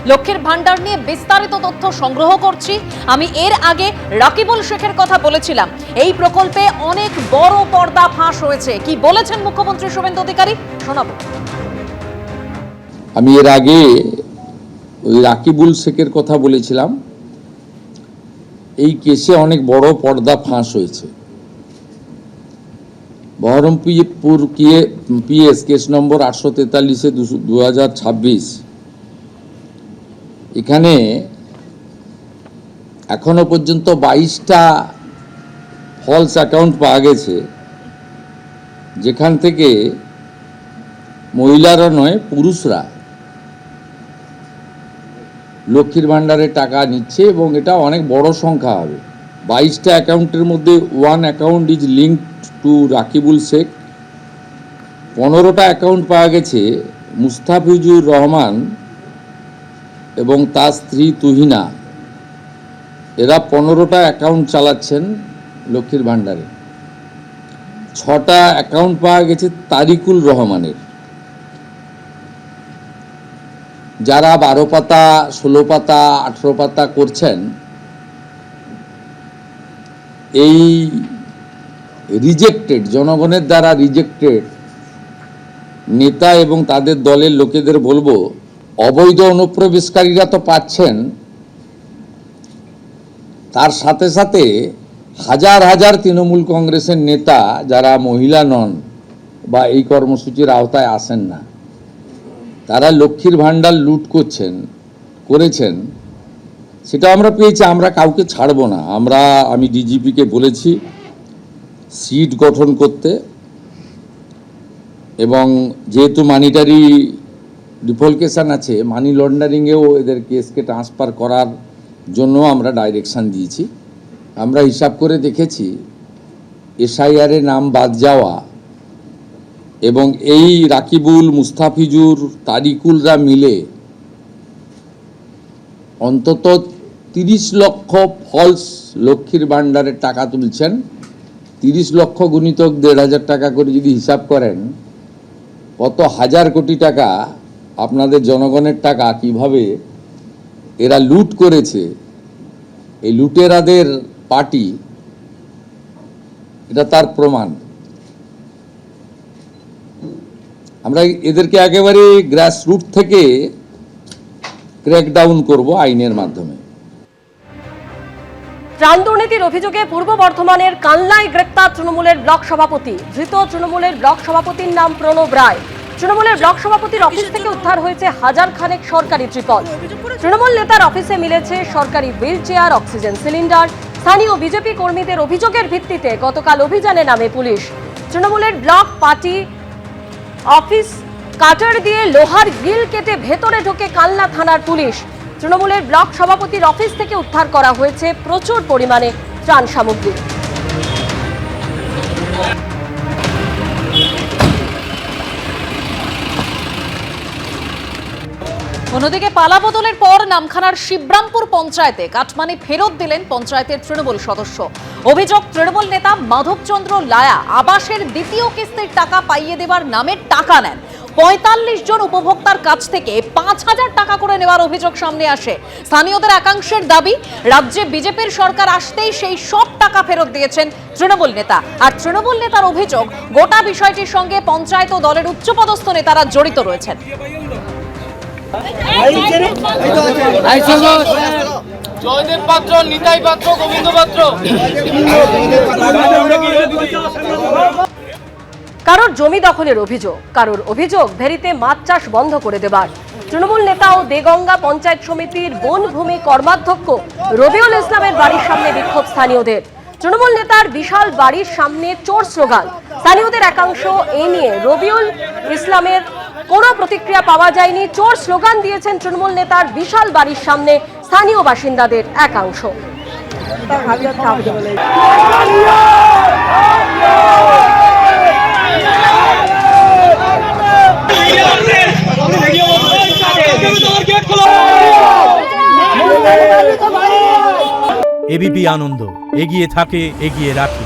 লক্ষ্মীর ভান্ডার নিয়ে বিস্তারিত তথ্য সংগ্রহ করছি। আমি এর আগে রাকিবুল শেখের কথা বলেছিলাম। এই প্রকল্পে অনেক বড় পর্দা ফাঁস হয়েছে। কি বলেছেন মুখ্যমন্ত্রী শুভেন্দু অধিকারী, শোনাবো। আমি এর আগে ওই রাকিবুল শেখের কথা বলেছিলাম। এই কেসে অনেক বড় পর্দা ফাঁস হয়েছে। Baharampur PS case number 843/2026। এখানে এখনো পর্যন্ত 22টা ফলস অ্যাকাউন্ট পাওয়া গেছে, যেখান থেকে মহিলারা নয় পুরুষরা লক্ষ্মীর ভান্ডারে টাকা নিচ্ছে, এবং এটা অনেক বড় সংখ্যা হবে। 22টা অ্যাকাউন্টের মধ্যে one account is linked to Rakibul Sheikh. 15টা অ্যাকাউন্ট পাওয়া গেছে মুস্তাফিজুর রহমান এবং তার স্ত্রী তুহিনা। এরা 15টা অ্যাকাউন্ট চালাচ্ছেন লক্ষ্মীর ভান্ডারে। 6টা অ্যাকাউন্ট পাওয়া গেছে তারিকুল রহমানের। যারা 12 পাতা, 16 পাতা, 18 পাতা করছেন, এই রিজেক্টেড, জনগণের দ্বারা রিজেক্টেড নেতা এবং তাদের দলের লোকেদের বলবো, অবৈধ অনুপ্রবেশকারীরা তো পাচ্ছেন, তার সাথে সাথে হাজার হাজার তৃণমূল কংগ্রেসের নেতা যারা মহিলা নন বা এই কর্মসূচির আওতায় আসেন না, তারা লক্ষ্মীর ভান্ডার লুট করেছেন। সেটা আমরা পেয়েছি। আমরা কাউকে ছাড়বো না। আমি ডিজিপিকে বলেছি সিট গঠন করতে, এবং যেহেতু মানিটারি ডিফলকেশন আছে, মানি লন্ডারিংয়েও এদের কেসকে ট্রান্সফার করার জন্য আমরা ডাইরেকশান দিয়েছি। আমরা হিসাব করে দেখেছি, এসআইআরে নাম বাদ যাওয়া এবং এই রাকিবুল, মুস্তাফিজুর, তারিকুলরা মিলে অন্তত 30 লক্ষ ফলস লক্ষ্মীর ভান্ডারের টাকা তুলছেন। 30 লক্ষ গুণিতক 1,500 টাকা করে যদি হিসাব করেন, কত হাজার কোটি টাকা আপনাদের জনগণের টাকা কিভাবে এরা লুট করেছে। এই লুটেরাদের পার্টি, এটা তার প্রমাণ। আমরা এদেরকে একেবারে গ্রাসরুট থেকে ক্র্যাকডাউন করব আইনের মাধ্যমে। ত্রাণ দুর্নীতির অভিযোগে পূর্ব বর্ধমানের কালনায় গ্রেপ্তার তৃণমূলের ব্লক সভাপতি। ধৃত তৃণমূলের ব্লক সভাপতির নাম প্রণব রায়। তৃণমূলের ব্লক সভাপতির অফিস থেকে উদ্ধার হয়েছে হাজার খানেক সরকারি ত্রিপল। তৃণমূল নেতার অফিসে মিলেছে সরকারি হুইল চেয়ার, অক্সিজেন সিলিন্ডার। স্থানীয় বিজেপি কর্মীদের অভিযোগের ভিত্তিতে গতকাল অভিযানে নামে পুলিশ। তৃণমূলের ব্লক পার্টি অফিস কাটার দিয়ে লোহার গ্রিল কেটে ভেতরে ঢোকে কালনা থানার পুলিশ। তৃণমূলের ব্লক সভাপতির অফিস থেকে উদ্ধার করা হয়েছে প্রচুর পরিমাণে ত্রাণ সামগ্রী। অন্যদিকে পালাবদলের পর নামখানার শিবরামপুর পঞ্চায়েতে কাটমানি ফেরত দিলেন পঞ্চায়েতের তৃণমূল সদস্য। অভিযোগ, তৃণমূল নেতা মাধবচন্দ্র লায়া আবাসের দ্বিতীয় কিস্তির টাকা পাইয়ে দেবার নামে টাকা নেন। 45 জন উপভোক্তার কাছ থেকে 5,000 টাকা করে নেওয়ার অভিযোগ সামনে আসে। স্থানীয়দের একাংশের দাবি, রাজ্যে বিজেপির সরকার আসতেই সেই সব টাকা ফেরত দিয়েছেন তৃণমূল নেতা। আর তৃণমূল নেতার অভিযোগ, গোটা বিষয়টির সঙ্গে পঞ্চায়েত ও দলের উচ্চপদস্থ নেতারা জড়িত রয়েছেন। জয়দেব পাত্র, নিতাই পাত্র, গোবিন্দ পাত্র। কারোর জমি দখলের অভিযোগ, কারোর অভিযোগ ভেরিতে মাছ চাষ বন্ধ করে দেবার। তৃণমূল নেতা ও দেগঙ্গা পঞ্চায়েত সমিতির বনভূমি কর্মাধ্যক্ষ রবিউল ইসলামের বাড়ির সামনে বিক্ষোভ স্থানীয়দের। তৃণমূল নেতার বিশাল বাড়ির সামনে চোর স্লোগান। স্থানীয়দের একাংশ এ নিয়ে রবিউল ইসলামের কোনো প্রতিক্রিয়া পাওয়া যায়নি। চোর স্লোগান দিয়েছেন তৃণমূল নেতার বিশাল বাড়ির সামনে স্থানীয় বাসিন্দাদের একাংশ। এবিপি আনন্দ, এগিয়ে থাকে, এগিয়ে রাখে।